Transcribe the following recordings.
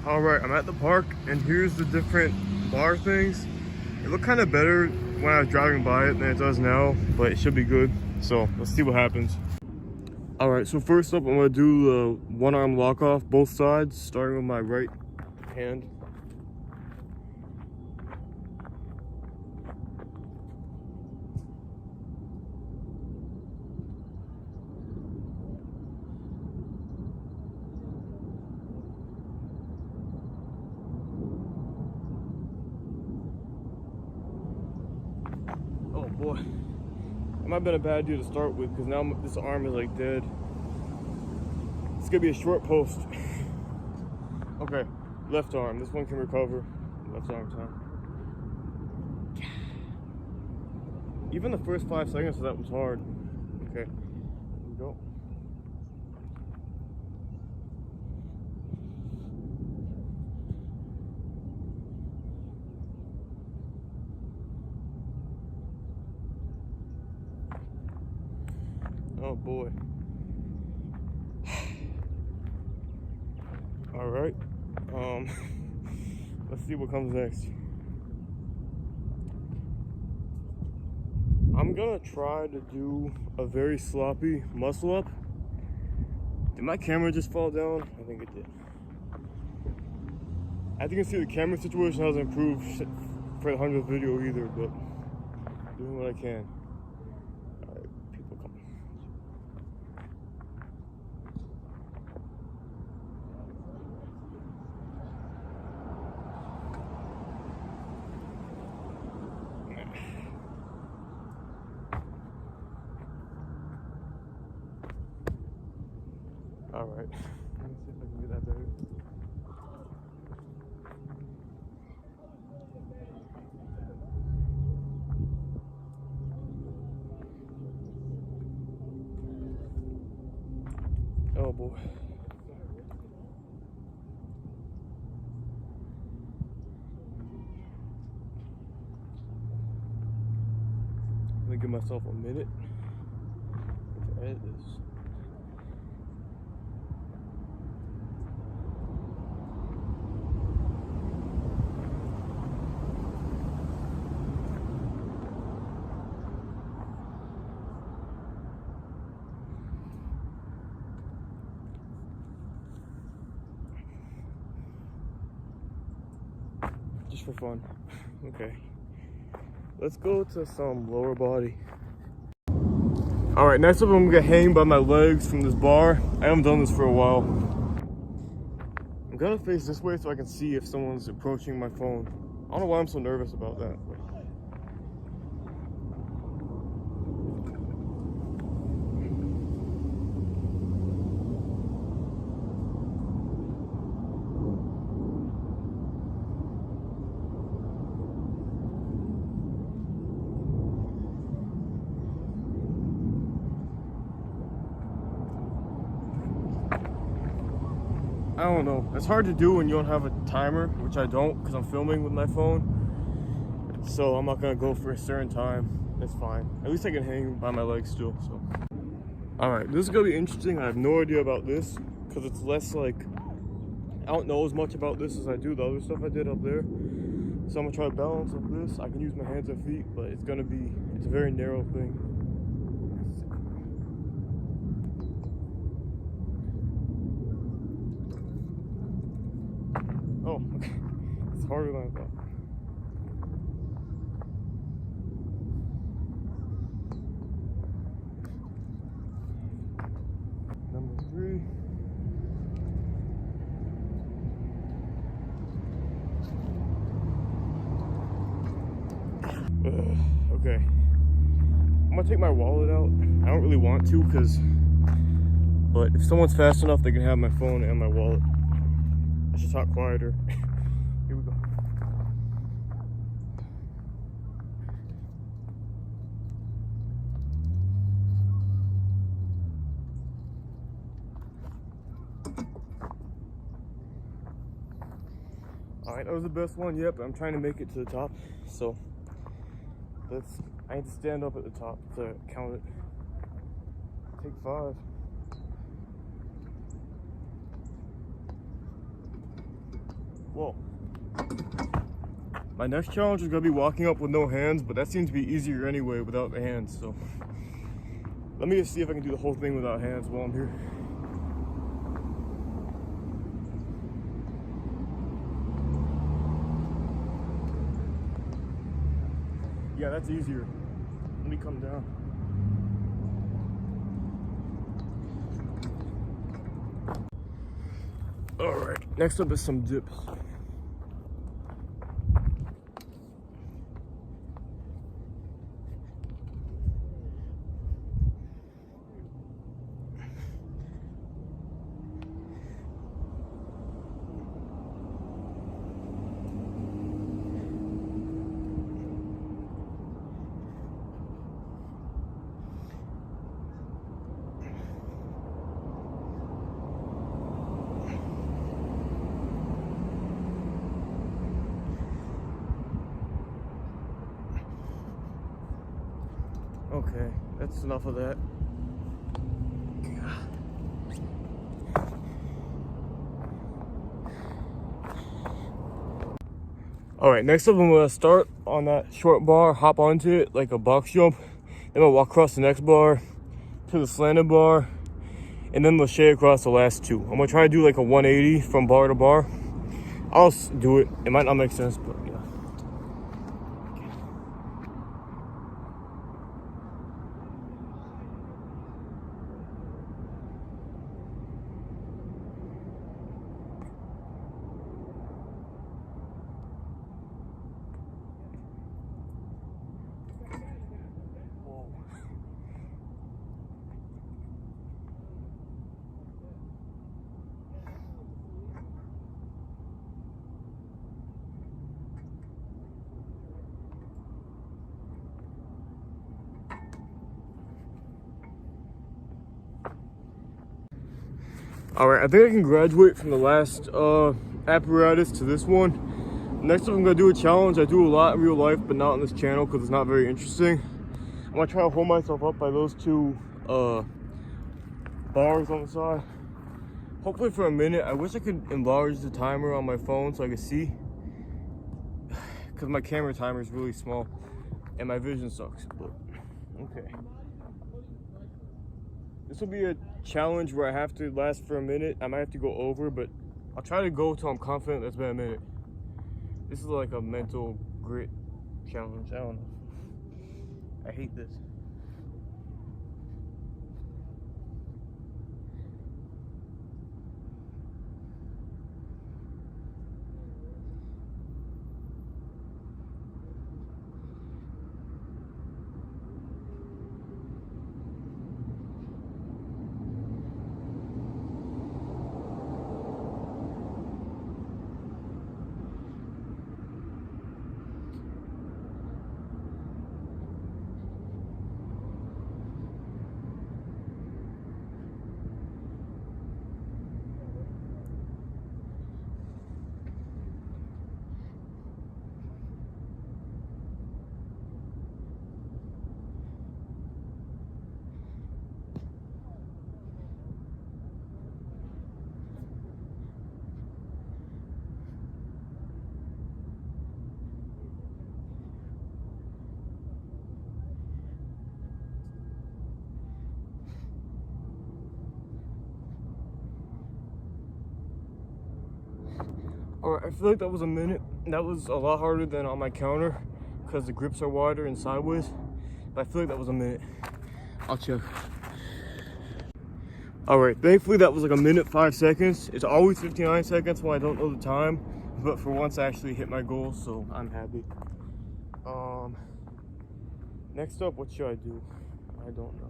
All right, I'm at the park, and here's the different bar things. It looked kind of better when I was driving by it than it does now, but it should be good. So let's see what happens. All right, so first up, I'm gonna do the one arm lock off both sides, starting with my right hand. Oh boy, it might have been a bad deal to start with because now this arm is like dead. It's gonna be a short post. Okay, left arm. This one can recover. Left arm time. Even the first 5 seconds of that was hard. Okay, here we go. Oh boy. All right. Let's see what comes next. I'm gonna try to do a very sloppy muscle up. Did my camera just fall down? I think it did. As you can see, the camera situation hasn't improved for the 100th video either, but I'm doing what I can. All right, people coming. All right, let me see if I can get that better. Oh boy. I'm gonna give myself a minute to edit this. Just for fun. Okay. Let's go to some lower body. All right, next up I'm gonna hang by my legs from this bar. I haven't done this for a while. I'm gonna face this way so I can see if someone's approaching my phone. I don't know why I'm so nervous about that. I don't know. It's hard to do when you don't have a timer, which I don't because I'm filming with my phone. So I'm not gonna go for a certain time. It's fine. At least I can hang by my legs still. So. All right, this is gonna be interesting. I have no idea about this because it's less like I don't know as much about this as I do the other stuff I did up there. So I'm gonna try to balance up this. I can use my hands and feet, but it's a very narrow thing. Oh, okay. It's harder than I thought. Number 3. Okay. I'm gonna take my wallet out. I don't really want to but if someone's fast enough, they can have my phone and my wallet. I should talk quieter. Here we go. All right, that was the best one yet, but I'm trying to make it to the top. So I need to stand up at the top to count it. Take 5. Whoa. My next challenge is gonna be walking up with no hands, but that seems to be easier anyway without the hands, so. Let me just see if I can do the whole thing without hands while I'm here. Yeah, that's easier. Let me come down. All right, next up is some dips. Okay, that's enough of that. All right, next up I'm gonna start on that short bar, hop onto it like a box jump. Then I'll walk across the next bar to the slanted bar, and then lache across the last two. I'm gonna try to do like a 180 from bar to bar. I'll do it. It might not make sense, but yeah. All right, I think I can graduate from the last apparatus to this one. Next up, I'm gonna do a challenge I do a lot in real life, but not on this channel because it's not very interesting. I'm gonna try to hold myself up by those two bars on the side. Hopefully for a minute. I wish I could enlarge the timer on my phone so I could see, because my camera timer is really small and my vision sucks, but okay. This will be a challenge where I have to last for a minute. I might have to go over, but I'll try to go till I'm confident that's been a minute. This is like a mental grit challenge. I don't know. I hate this. Alright, I feel like that was a minute. That was a lot harder than on my counter because the grips are wider and sideways. But I feel like that was a minute. I'll check. Alright, thankfully that was like a minute 5 seconds. It's always 59 seconds when I don't know the time. But for once I actually hit my goal, so I'm happy. Next up, what should I do? I don't know.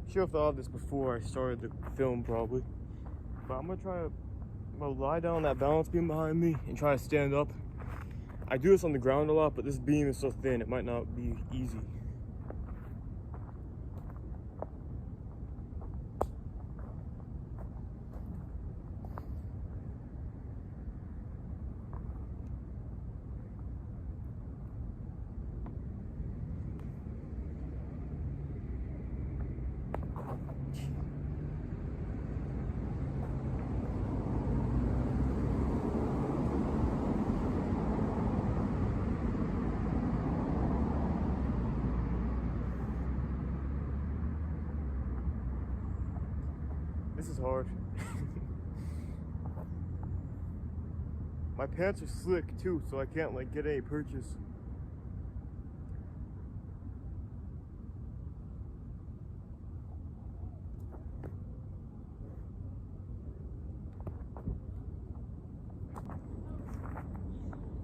Should have thought of this before I started the film probably. But I'm gonna lie down on that balance beam behind me and try to stand up. I do this on the ground a lot, but this beam is so thin it might not be easy. This is hard. My pants are slick too, so I can't like get any purchase.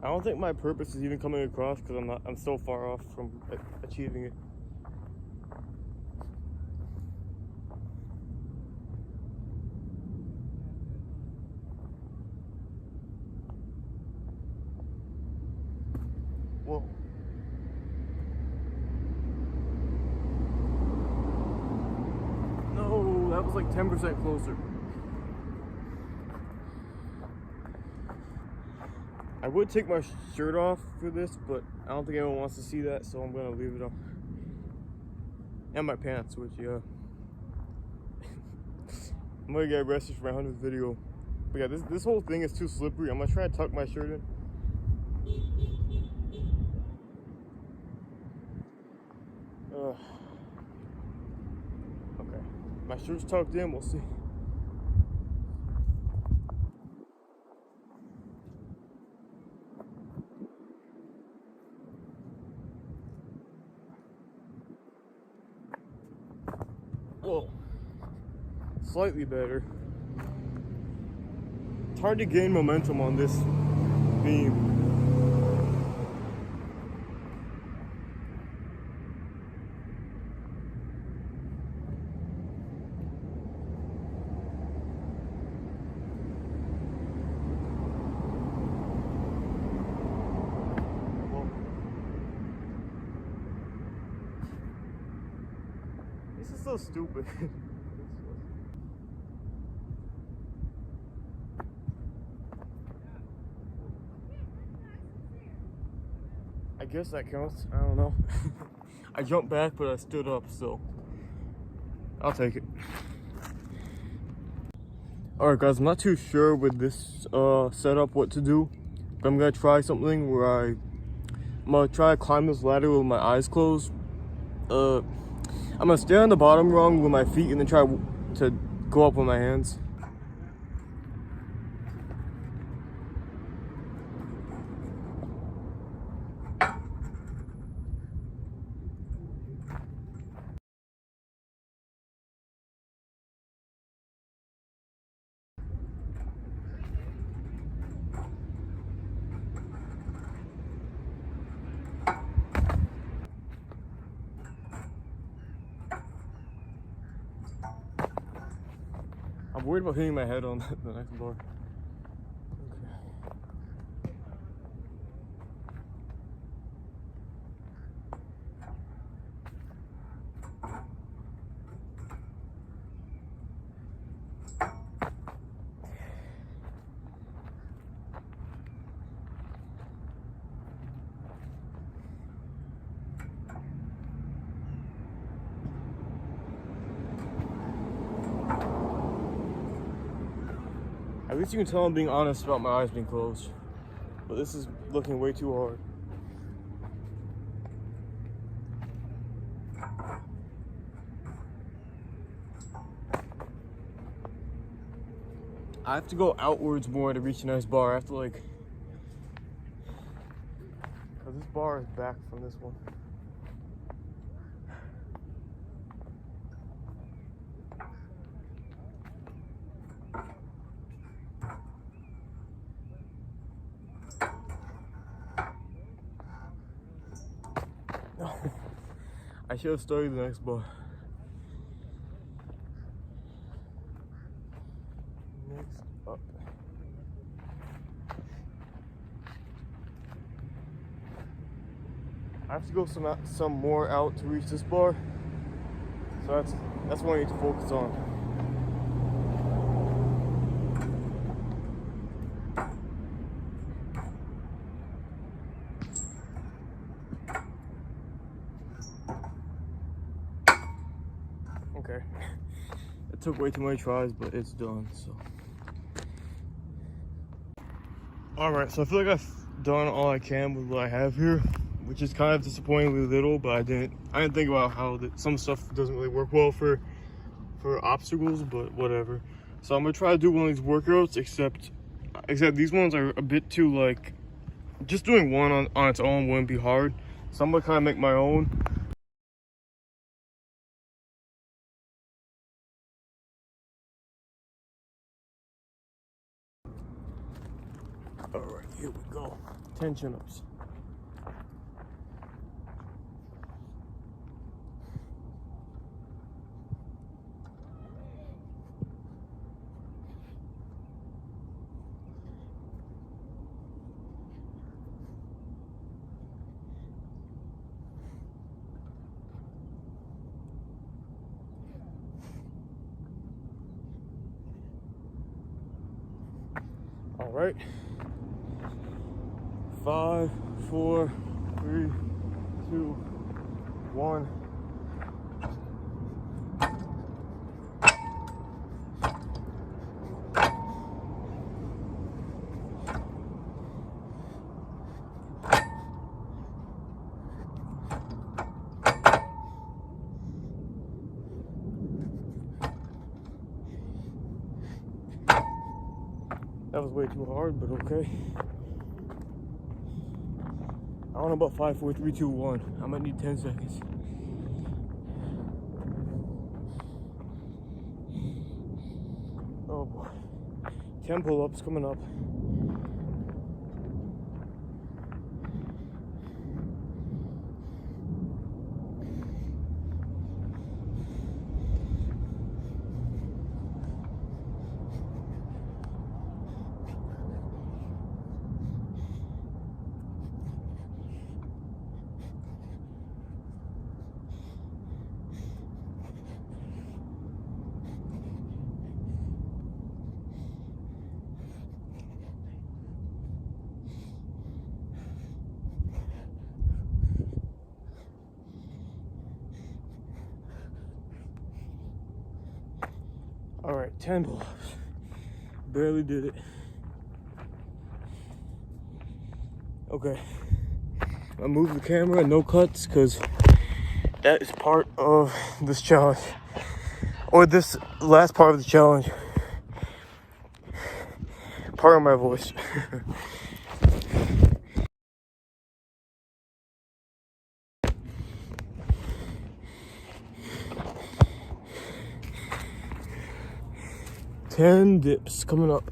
I don't think my purpose is even coming across because I'm so far off from achieving it. Whoa. No, that was like 10% closer. I would take my shirt off for this, but I don't think anyone wants to see that, so I'm gonna leave it on. And my pants, which, yeah. I'm gonna get arrested for my 100th video. But yeah, this whole thing is too slippery. I'm gonna try to tuck my shirt in. Okay, my shirt's tucked in, we'll see. Whoa, slightly better. It's hard to gain momentum on this beam. This is so stupid. I guess that counts. I don't know. I jumped back, but I stood up, so I'll take it. Alright guys, I'm not too sure with this setup what to do, but I'm gonna try something where I'm gonna try to climb this ladder with my eyes closed. I'm gonna stay on the bottom rung with my feet and then try to go up with my hands. I'm worried about hitting my head on the next bar. At least you can tell I'm being honest about my eyes being closed. But this is looking way too hard. I have to go outwards more to reach a nice bar. I have to like... Because this bar is back from this one. I should have started the next bar. Next up. I have to go some more out to reach this bar. So that's what I need to focus on. Okay, it took way too many tries, but it's done, so. Alright, so I feel like I've done all I can with what I have here, which is kind of disappointingly little, but I didn't think about how some stuff doesn't really work well for for obstacles, but whatever. So I'm gonna try to do one of these workouts, except these ones are a bit too, like, just doing one on its own wouldn't be hard. So I'm gonna kind of make my own. All right, here we go. 10 chin-ups. All right. 5, 4, 3, 2, 1. That was way too hard, but okay. I don't know about 5, 4, 3, 2, 1. I might need 10 seconds. Oh boy. 10 pull-ups coming up. All right, 10 pull-ups. Barely did it. Okay. I moved the camera, no cuts, because that is part of this challenge. Or this last part of the challenge. Part of my voice. Ten dips coming up.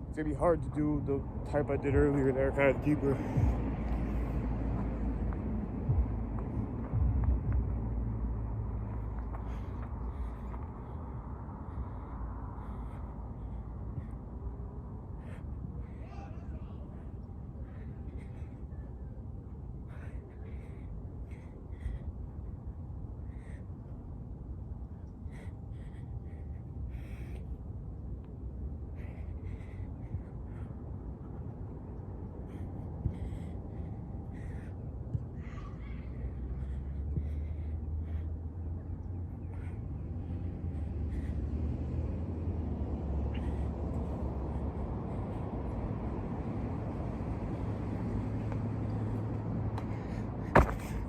It's gonna be hard to do the type I did earlier. They're kind of deeper.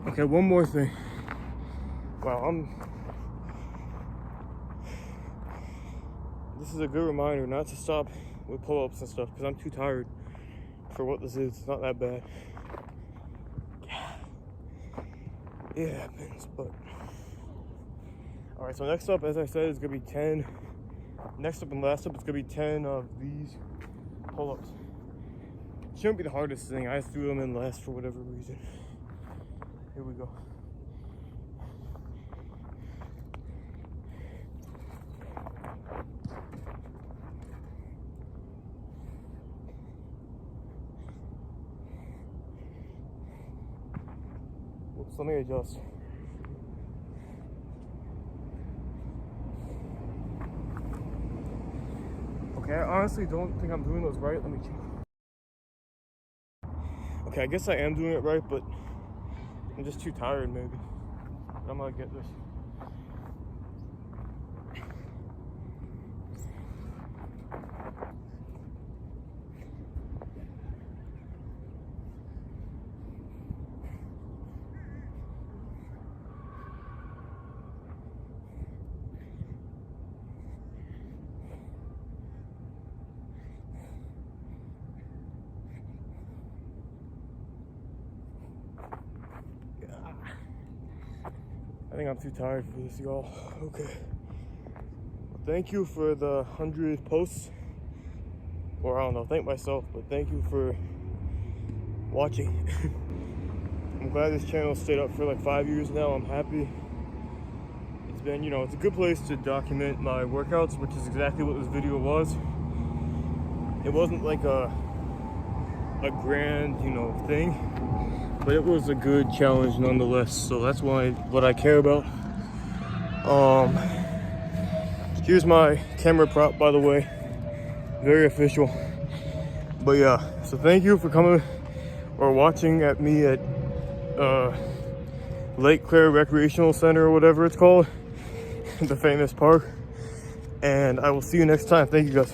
Okay, one more thing. Wow, this is a good reminder not to stop with pull-ups and stuff, because I'm too tired for what this is. It's not that bad. It happens, but... Alright, so next up, as I said, is gonna be 10. Next up and last up, it's gonna be 10 of these pull-ups. Shouldn't be the hardest thing. I just threw them in last for whatever reason. Here we go. Oops, let me adjust. Okay, I honestly don't think I'm doing those right. Let me check. Okay, I guess I am doing it right, but I'm just too tired, maybe. I'm gonna get this. I think I'm too tired for this, y'all. Okay. Thank you for the 100 posts. Or I don't know, thank myself, but thank you for watching. I'm glad this channel stayed up for like 5 years now. I'm happy. It's been, you know, it's a good place to document my workouts, which is exactly what this video was. It wasn't like a grand, you know, thing, but it was a good challenge nonetheless. So that's what I care about. Here's my camera prop, by the way. Very official. But yeah, so thank you for coming or watching at me at Lake Claire Recreational Center or whatever it's called, the famous park. And I will see you next time. Thank you guys.